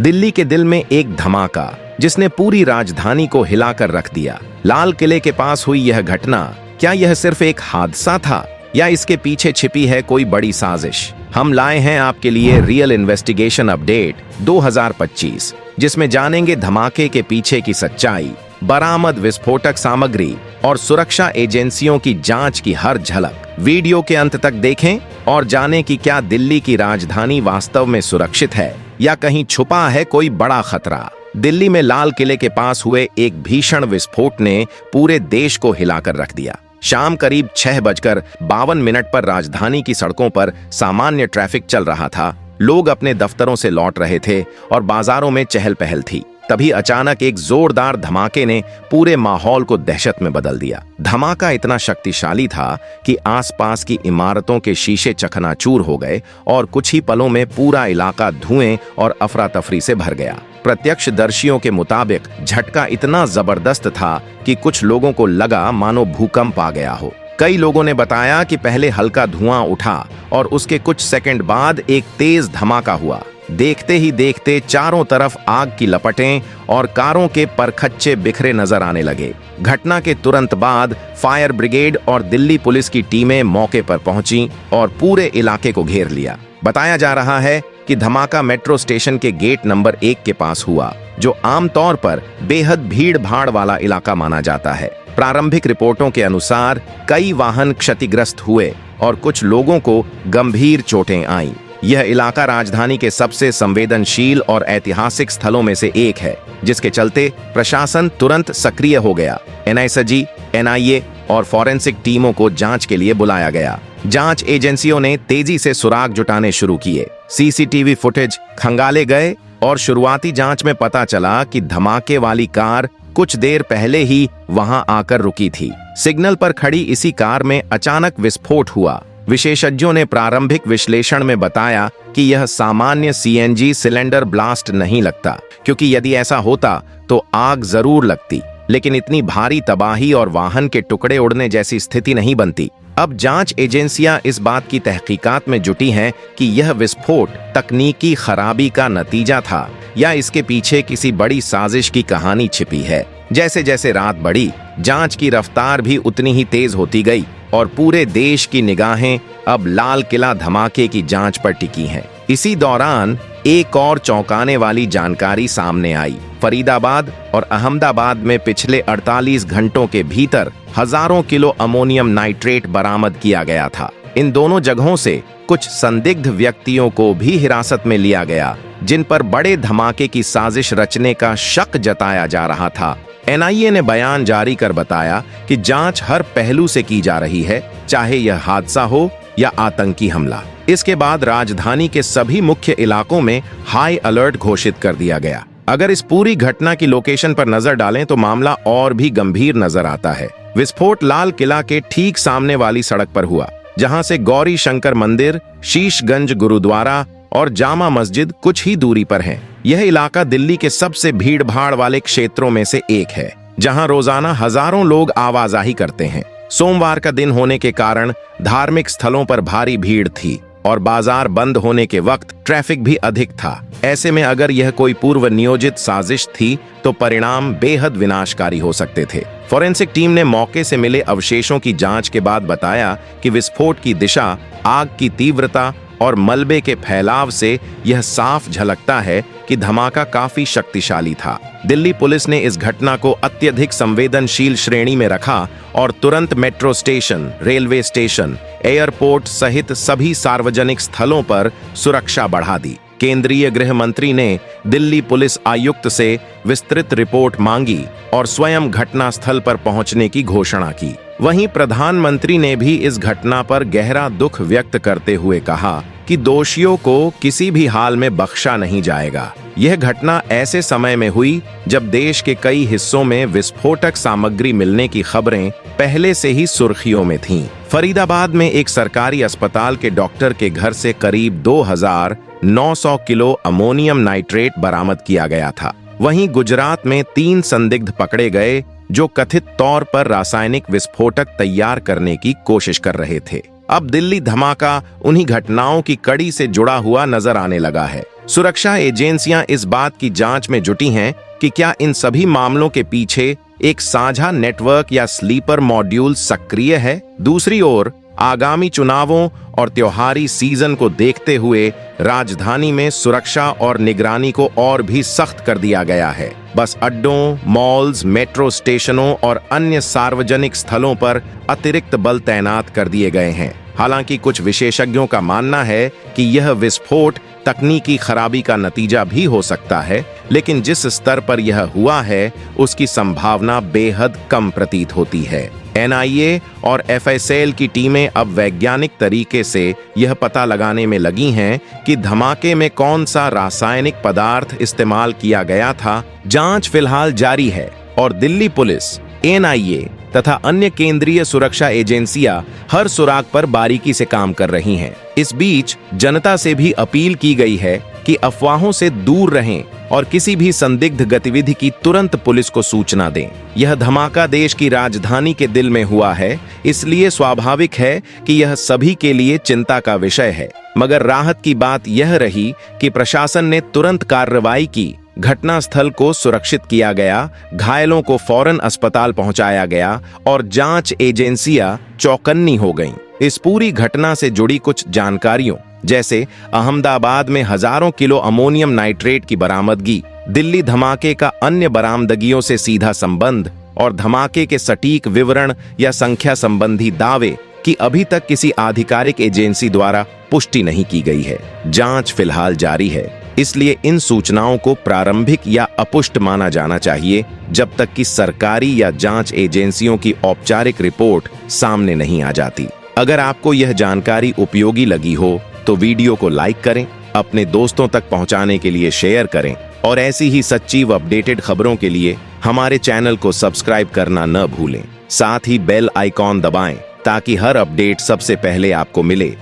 दिल्ली के दिल में एक धमाका जिसने पूरी राजधानी को हिलाकर रख दिया। लाल किले के पास हुई यह घटना, क्या यह सिर्फ एक हादसा था या इसके पीछे छिपी है कोई बड़ी साजिश? हम लाए हैं आपके लिए रियल इन्वेस्टिगेशन अपडेट 2025, जिसमें जानेंगे धमाके के पीछे की सच्चाई, बरामद विस्फोटक सामग्री और सुरक्षा एजेंसियों की जांच की हर झलक। वीडियो के अंत तक देखें और जानें कि क्या दिल्ली की राजधानी वास्तव में सुरक्षित है या कहीं छुपा है कोई बड़ा खतरा। दिल्ली में लाल किले के पास हुए एक भीषण विस्फोट ने पूरे देश को हिलाकर रख दिया। शाम करीब 6:52 पर राजधानी की सड़कों पर सामान्य ट्रैफिक चल रहा था। लोग अपने दफ्तरों से लौट रहे थे और बाजारों में चहल पहल थी। तभी अचानक एक जोरदार धमाके ने पूरे माहौल को दहशत में बदल दिया। धमाका इतना शक्तिशाली था कि आसपास की इमारतों के शीशे चकनाचूर हो गए और कुछ ही पलों में पूरा इलाका धुएं और अफरा तफरी से भर गया। प्रत्यक्षदर्शियों के मुताबिक झटका इतना जबरदस्त था कि कुछ लोगों को लगा मानो भूकंप आ गया हो। कई लोगों ने बताया कि पहले हल्का धुआं उठा और उसके कुछ सेकंड बाद एक तेज धमाका हुआ। देखते ही देखते चारों तरफ आग की लपटें और कारों के परखच्चे बिखरे नजर आने लगे। घटना के तुरंत बाद फायर ब्रिगेड और दिल्ली पुलिस की टीमें मौके पर पहुंची और पूरे इलाके को घेर लिया। बताया जा रहा है कि धमाका मेट्रो स्टेशन के गेट नंबर 1 के पास हुआ, जो आमतौर पर बेहद भीड़ भाड़ वाला इलाका माना जाता है। प्रारंभिक रिपोर्टों के अनुसार कई वाहन क्षतिग्रस्त हुए और कुछ लोगों को गंभीर चोटें आईं। यह इलाका राजधानी के सबसे संवेदनशील और ऐतिहासिक स्थलों में से एक है, जिसके चलते प्रशासन तुरंत सक्रिय हो गया। एनआईएसजी, एनआईए और फॉरेंसिक टीमों को जांच के लिए बुलाया गया। जांच एजेंसियों ने तेजी से सुराग जुटाने शुरू किए। सीसीटीवी फुटेज खंगाले गए और शुरुआती जांच में पता चला कि धमाके वाली कार कुछ देर पहले ही वहां आकर रुकी थी। सिग्नल पर खड़ी इसी कार में अचानक विस्फोट हुआ। विशेषज्ञों ने प्रारंभिक विश्लेषण में बताया कि यह सामान्य सीएनजी सिलेंडर ब्लास्ट नहीं लगता, क्योंकि यदि ऐसा होता तो आग जरूर लगती, लेकिन इतनी भारी तबाही और वाहन के टुकड़े उड़ने जैसी स्थिति नहीं बनती। अब जांच एजेंसियां इस बात की तहकीकात में जुटी हैं कि यह विस्फोट तकनीकी खराबी का नतीजा था या इसके पीछे किसी बड़ी साजिश की कहानी छिपी है। जैसे जैसे रात बढ़ी, जांच की रफ्तार भी उतनी ही तेज होती गई और पूरे देश की निगाहें अब लाल किला धमाके की जांच पर टिकी हैं। इसी दौरान एक और चौंकाने वाली जानकारी सामने आई। फरीदाबाद और अहमदाबाद में पिछले 48 घंटों के भीतर हजारों किलो अमोनियम नाइट्रेट बरामद किया गया था। इन दोनों जगहों से कुछ संदिग्ध व्यक्तियों को भी हिरासत में लिया गया, जिन पर बड़े धमाके की साजिश रचने का शक जताया जा रहा था। एनआईए ने बयान जारी कर बताया कि जांच हर पहलू से की जा रही है, चाहे यह हादसा हो या आतंकी हमला। इसके बाद राजधानी के सभी मुख्य इलाकों में हाई अलर्ट घोषित कर दिया गया। अगर इस पूरी घटना की लोकेशन पर नजर डालें तो मामला और भी गंभीर नजर आता है। विस्फोट लाल किला के ठीक सामने वाली सड़क पर हुआ, जहां से गौरी शंकर मंदिर, शीशगंज गुरुद्वारा और जामा मस्जिद कुछ ही दूरी पर हैं। यह इलाका दिल्ली के सबसे भीड़ भाड़ वाले क्षेत्रों में से एक है, जहां रोजाना हजारों लोग आवाजाही करते हैं। सोमवार का दिन होने के कारण धार्मिक स्थलों पर भारी भीड़ थी और बाजार बंद होने के वक्त ट्रैफिक भी अधिक था। ऐसे में अगर यह कोई पूर्व नियोजित साजिश थी तो परिणाम बेहद विनाशकारी हो सकते थे। फॉरेंसिक टीम ने मौके से मिले अवशेषों की जांच के बाद बताया कि विस्फोट की दिशा, आग की तीव्रता और मलबे के फैलाव से यह साफ झलकता है कि धमाका काफी शक्तिशाली था। दिल्ली पुलिस ने इस घटना को अत्यधिक संवेदनशील श्रेणी में रखा और तुरंत metro station, railway station, airport सहित सभी सार्वजनिक स्थलों पर सुरक्षा बढ़ा दी। केंद्रीय गृह मंत्री ने दिल्ली पुलिस आयुक्त से विस्तृत रिपोर्ट मांगी और स्वयं घटनास्थल पर पहुंचने की घोषणा की। वहीं प्रधानमंत्री ने भी इस घटना पर गहरा दुख व्यक्त करते हुए कहा कि दोषियों को किसी भी हाल में बख्शा नहीं जाएगा। यह घटना ऐसे समय में हुई जब देश के कई हिस्सों में विस्फोटक सामग्री मिलने की खबरें पहले से ही सुर्खियों में थीं। फरीदाबाद में एक सरकारी अस्पताल के डॉक्टर के घर से करीब 2900 किलो अमोनियम नाइट्रेट बरामद किया गया था। वहीं गुजरात में 3 संदिग्ध पकड़े गए जो कथित तौर पर रासायनिक विस्फोटक तैयार करने की कोशिश कर रहे थे। अब दिल्ली धमाका उन्हीं घटनाओं की कड़ी से जुड़ा हुआ नजर आने लगा है। सुरक्षा एजेंसियां इस बात की जांच में जुटी हैं कि क्या इन सभी मामलों के पीछे एक साझा नेटवर्क या स्लीपर मॉड्यूल सक्रिय है। दूसरी ओर आगामी चुनावों और त्योहारी सीजन को देखते हुए राजधानी में सुरक्षा और निगरानी को और भी सख्त कर दिया गया है। बस अड्डों, मॉल्स, मेट्रो स्टेशनों और अन्य सार्वजनिक स्थलों पर अतिरिक्त बल तैनात कर दिए गए हैं। हालांकि कुछ विशेषज्ञों का मानना है कि यह विस्फोट तकनीकी खराबी का नतीजा भी हो सकता है, लेकिन जिस स्तर पर यह हुआ है उसकी संभावना बेहद कम प्रतीत होती है। एनआईए और एफएसएल की टीमें अब वैज्ञानिक तरीके से यह पता लगाने में लगी हैं कि धमाके में कौन सा रासायनिक पदार्थ इस्तेमाल किया गया था। जांच फिलहाल जारी है और दिल्ली पुलिस, एनआईए तथा अन्य केंद्रीय सुरक्षा एजेंसियां हर सुराग पर बारीकी से काम कर रही हैं। इस बीच जनता से भी अपील की गई है कि अफवाहों से दूर रहें और किसी भी संदिग्ध गतिविधि की तुरंत पुलिस को सूचना दें। यह धमाका देश की राजधानी के दिल में हुआ है, इसलिए स्वाभाविक है कि यह सभी के लिए चिंता का विषय है। मगर राहत की बात यह रही कि प्रशासन ने तुरंत कार्रवाई की, घटनास्थल को सुरक्षित किया गया, घायलों को फौरन अस्पताल पहुंचाया गया और जांच एजेंसियां चौकन्नी हो गईं। इस पूरी घटना से जुड़ी कुछ जानकारियों जैसे अहमदाबाद में हजारों किलो अमोनियम नाइट्रेट की बरामदगी, दिल्ली धमाके का अन्य बरामदगियों से सीधा संबंध और धमाके के सटीक विवरण या संख्या संबंधी दावे की अभी तक किसी आधिकारिक एजेंसी द्वारा पुष्टि नहीं की गई है। जांच फिलहाल जारी है, इसलिए इन सूचनाओं को प्रारंभिक या अपुष्ट माना जाना चाहिए जब तक कि सरकारी या जांच एजेंसियों की औपचारिक रिपोर्ट सामने नहीं आ जाती। अगर आपको यह जानकारी उपयोगी लगी हो तो वीडियो को लाइक करें, अपने दोस्तों तक पहुंचाने के लिए शेयर करें और ऐसी ही सच्ची व अपडेटेड खबरों के लिए हमारे चैनल को सब्सक्राइब करना न भूलें। साथ ही बेल आइकॉन दबाएं ताकि हर अपडेट सबसे पहले आपको मिले।